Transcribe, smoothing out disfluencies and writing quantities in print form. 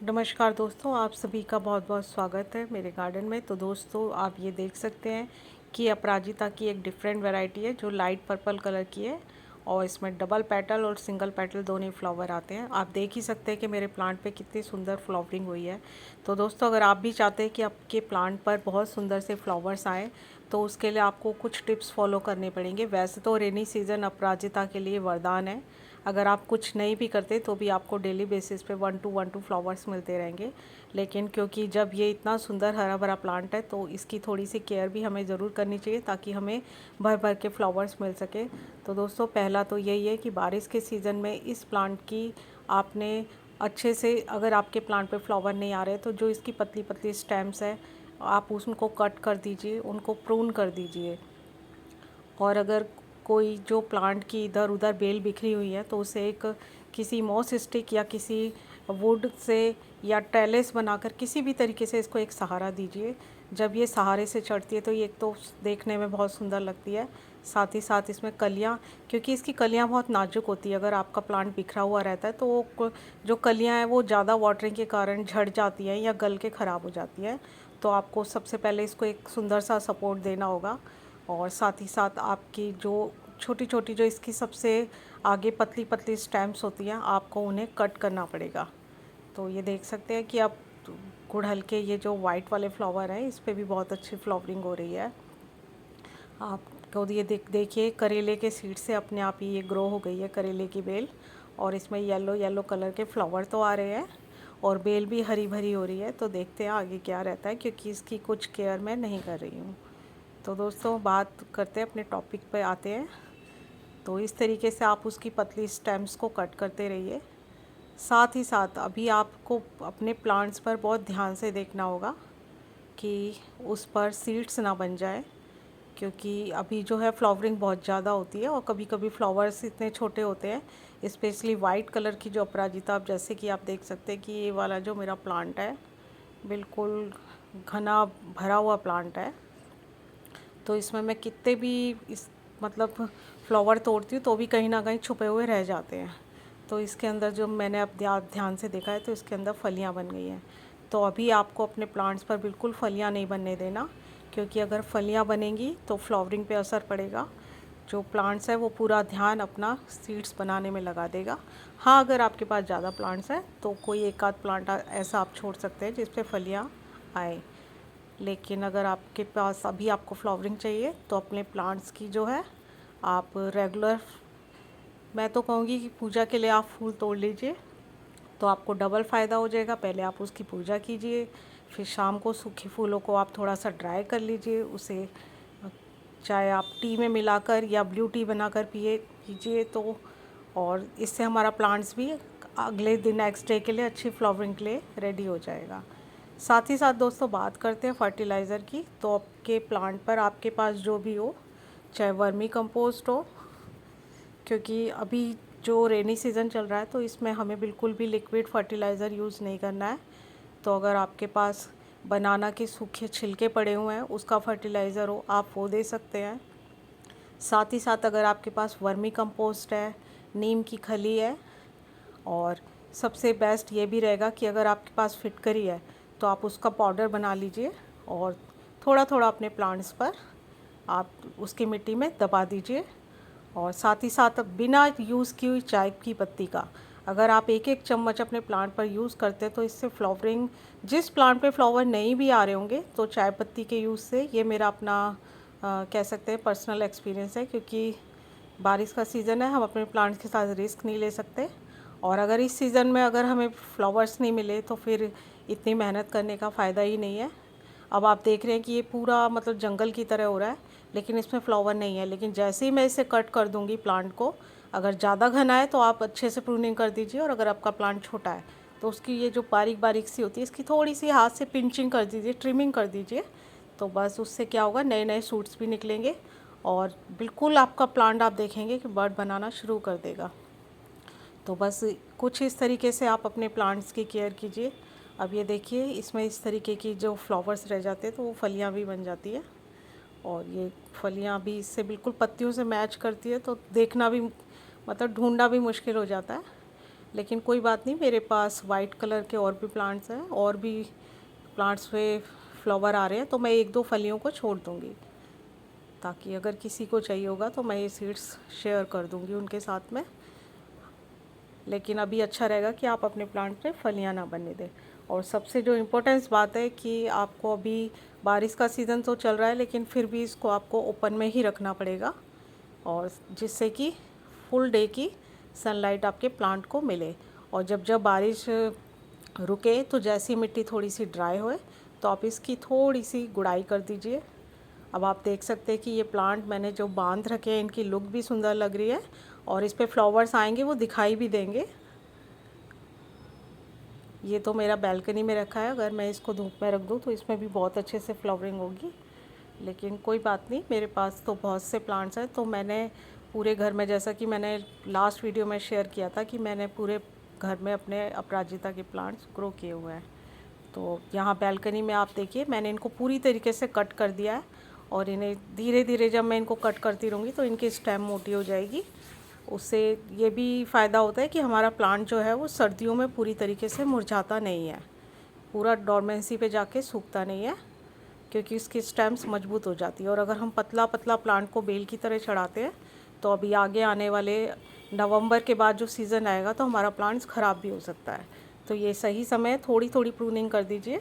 नमस्कार दोस्तों, आप सभी का बहुत बहुत स्वागत है मेरे गार्डन में। तो दोस्तों आप ये देख सकते हैं कि अपराजिता की एक डिफरेंट वैरायटी है जो लाइट पर्पल कलर की है और इसमें डबल पेटल और सिंगल पेटल दोनों ही फ्लावर आते हैं। आप देख ही सकते हैं कि मेरे प्लांट पे कितनी सुंदर फ्लावरिंग हुई है। तो दोस्तों अगर आप भी चाहते हैं कि आपके प्लांट पर बहुत सुंदर से फ्लावर्स आएँ तो उसके लिए आपको कुछ टिप्स फॉलो करने पड़ेंगे। वैसे तो रेनी सीज़न अपराजिता के लिए वरदान है। अगर आप कुछ नहीं भी करते तो भी आपको डेली बेसिस पे 1 to 1 फ्लावर्स मिलते रहेंगे। लेकिन क्योंकि जब ये इतना सुंदर हरा भरा प्लांट है तो इसकी थोड़ी सी केयर भी हमें ज़रूर करनी चाहिए ताकि हमें भर भर के फ्लावर्स मिल सके। तो दोस्तों पहला तो यही है कि बारिश के सीज़न में इस प्लांट की आपने अच्छे से, अगर आपके प्लांट पे फ्लावर नहीं आ रहे तो जो इसकी पतली पतली स्टेम्स है आप उनको कट कर दीजिए, उनको प्रून कर दीजिए। और अगर कोई जो प्लांट की इधर उधर बेल बिखरी हुई है तो उसे एक किसी मॉस स्टिक या किसी वुड से या ट्रेलिस बनाकर किसी भी तरीके से इसको एक सहारा दीजिए। जब ये सहारे से चढ़ती है तो ये एक तो देखने में बहुत सुंदर लगती है, साथ ही साथ इसमें कलियाँ, क्योंकि इसकी कलियाँ बहुत नाजुक होती है। अगर आपका प्लांट बिखरा हुआ रहता है तो जो कलियाँ हैं वो ज़्यादा वाटरिंग के कारण झड़ जाती हैं या गल के ख़राब हो जाती हैं। तो आपको सबसे पहले इसको एक सुंदर सा सपोर्ट देना होगा और साथ ही साथ आपकी जो छोटी छोटी जो इसकी सबसे आगे पतली पतली स्टेम्स होती हैं आपको उन्हें कट करना पड़ेगा। तो ये देख सकते हैं कि आप गुड़हल के ये जो वाइट वाले फ्लावर हैं इस पे भी बहुत अच्छी फ्लावरिंग हो रही है। आपको ये देखिए करेले के सीड से अपने आप ही ये ग्रो हो गई है करेले की बेल, और इसमें येलो येलो कलर के फ्लावर तो आ रहे हैं और बेल भी हरी भरी हो रही है। तो देखते हैं आगे क्या रहता है, क्योंकि इसकी कुछ केयर मैं नहीं कर रही हूँ। तो दोस्तों बात करते हैं, अपने टॉपिक पे आते हैं। तो इस तरीके से आप उसकी पतली स्टेम्स को कट करते रहिए। साथ ही साथ अभी आपको अपने प्लांट्स पर बहुत ध्यान से देखना होगा कि उस पर सीड्स ना बन जाए, क्योंकि अभी जो है फ्लावरिंग बहुत ज़्यादा होती है और कभी कभी फ्लावर्स इतने छोटे होते हैं। स्पेशली वाइट कलर की जो अपराजिता, आप जैसे कि आप देख सकते हैं कि ये वाला जो मेरा प्लांट है बिल्कुल घना भरा हुआ प्लांट है। तो इसमें मैं कितने भी इस मतलब फ्लावर तोड़ती हूँ तो भी कहीं ना कहीं छुपे हुए रह जाते हैं। तो इसके अंदर जो मैंने अब ध्यान से देखा है तो इसके अंदर फलियाँ बन गई हैं। तो अभी आपको अपने प्लांट्स पर बिल्कुल फलियाँ नहीं बनने देना, क्योंकि अगर फलियाँ बनेंगी तो फ्लावरिंग पे असर पड़ेगा। जो प्लांट्स है वो पूरा ध्यान अपना सीड्स बनाने में लगा देगा। हाँ, अगर आपके पास ज़्यादा प्लांट्स हैं तो कोई एक आध प्लांट ऐसा आप छोड़ सकते हैं जिस पे फलियाँ आए। लेकिन अगर आपके पास अभी आपको फ्लावरिंग चाहिए तो अपने प्लांट्स की जो है आप रेगुलर, मैं तो कहूँगी कि पूजा के लिए आप फूल तोड़ लीजिए तो आपको डबल फ़ायदा हो जाएगा। पहले आप उसकी पूजा कीजिए, फिर शाम को सूखे फूलों को आप थोड़ा सा ड्राई कर लीजिए, उसे चाहे आप टी में मिलाकर या ब्लू टी बनाकर पिए कीजिए। तो और इससे हमारा प्लांट्स भी अगले दिन नेक्स्ट डे के लिए अच्छी फ्लावरिंग के लिए रेडी हो जाएगा। साथ ही साथ दोस्तों बात करते हैं फर्टिलाइज़र की। तो आपके प्लांट पर आपके पास जो भी हो, चाहे वर्मी कंपोस्ट हो, क्योंकि अभी जो रेनी सीज़न चल रहा है तो इसमें हमें बिल्कुल भी लिक्विड फर्टिलाइज़र यूज़ नहीं करना है। तो अगर आपके पास बनाना के सूखे छिलके पड़े हुए हैं उसका फर्टिलाइज़र हो आप वो दे सकते हैं। साथ ही साथ अगर आपके पास वर्मी कंपोस्ट है, नीम की खली है, और सबसे बेस्ट ये भी रहेगा कि अगर आपके पास फिटकरी है तो आप उसका पाउडर बना लीजिए और थोड़ा थोड़ा अपने प्लांट्स पर आप उसकी मिट्टी में दबा दीजिए। और साथ ही साथ बिना यूज़ की हुई चाय की पत्ती का अगर आप एक एक चम्मच अपने प्लांट पर यूज़ करते हैं तो इससे फ्लावरिंग, जिस प्लांट पे फ्लावर नहीं भी आ रहे होंगे तो चाय पत्ती के यूज़ से, ये मेरा अपना कह सकते हैं पर्सनल एक्सपीरियंस है। क्योंकि बारिश का सीज़न है, हम अपने प्लांट्स के साथ रिस्क नहीं ले सकते, और अगर इस सीज़न में अगर हमें फ्लावर्स नहीं मिले तो फिर इतनी मेहनत करने का फ़ायदा ही नहीं है। अब आप देख रहे हैं कि ये पूरा मतलब जंगल की तरह हो रहा है लेकिन इसमें फ्लावर नहीं है। लेकिन जैसे ही मैं इसे कट कर दूंगी प्लांट को, अगर ज़्यादा घना है तो आप अच्छे से प्रूनिंग कर दीजिए, और अगर आपका प्लांट छोटा है तो उसकी ये जो बारीक बारीक सी होती है इसकी थोड़ी सी हाथ से पिंचिंग कर दीजिए, ट्रिमिंग कर दीजिए। तो बस उससे क्या होगा, नए नए सूट्स भी निकलेंगे और बिल्कुल आपका प्लांट आप देखेंगे कि बर्ड बनाना शुरू कर देगा। तो बस कुछ इस तरीके से आप अपने प्लांट्स की केयर कीजिए। अब ये देखिए इसमें इस तरीके की जो फ्लावर्स रह जाते हैं तो वो फलियाँ भी बन जाती है, और ये फलियाँ भी इससे बिल्कुल पत्तियों से मैच करती है तो देखना भी मतलब ढूंढना भी मुश्किल हो जाता है। लेकिन कोई बात नहीं, मेरे पास वाइट कलर के और भी प्लांट्स हैं, और भी प्लांट्स पे फ्लावर आ रहे हैं, तो मैं एक दो फलियों को छोड़ दूँगी, ताकि अगर किसी को चाहिए होगा तो मैं ये सीड्स शेयर कर दूँगी उनके साथ में। लेकिन अभी अच्छा रहेगा कि आप अपने प्लांट पे फलियाँ ना बनने दें। और सबसे जो इम्पोर्टेंस बात है कि आपको अभी बारिश का सीज़न तो चल रहा है, लेकिन फिर भी इसको आपको ओपन में ही रखना पड़ेगा, और जिससे कि फुल डे की सनलाइट आपके प्लांट को मिले। और जब जब बारिश रुके तो जैसी मिट्टी थोड़ी सी ड्राई होए तो आप इसकी थोड़ी सी गुड़ाई कर दीजिए। अब आप देख सकते हैं कि ये प्लांट मैंने जो बांध रखे हैं, इनकी लुक भी सुंदर लग रही है, और इस पे फ्लावर्स आएंगे, वो दिखाई भी देंगे। ये तो मेरा बैल्कनी में रखा है, अगर मैं इसको धूप में रख दूँ तो इसमें भी बहुत अच्छे से फ्लावरिंग होगी। लेकिन कोई बात नहीं, मेरे पास तो बहुत से प्लांट्स हैं, तो मैंने पूरे घर में, जैसा कि मैंने लास्ट वीडियो में शेयर किया था कि मैंने पूरे घर में अपने अपराजिता के प्लांट्स ग्रो किए हुए हैं। तो यहाँ बैल्कनी में आप देखिए, मैंने इनको पूरी तरीके से कट कर दिया है, और इन्हें धीरे धीरे जब मैं इनको कट करती रहूँगी तो इनकी स्टेम मोटी हो जाएगी। उससे ये भी फ़ायदा होता है कि हमारा प्लांट जो है वो सर्दियों में पूरी तरीके से मुरझाता नहीं है, पूरा डोरमेंसी पे जाके सूखता नहीं है, क्योंकि इसकी स्टेम्स मजबूत हो जाती है। और अगर हम पतला पतला प्लांट को बेल की तरह चढ़ाते हैं तो अभी आगे आने वाले नवंबर के बाद जो सीज़न आएगा तो हमारा प्लांट्स ख़राब भी हो सकता है। तो ये सही समय है, थोड़ी थोड़ी प्रूनिंग कर दीजिए,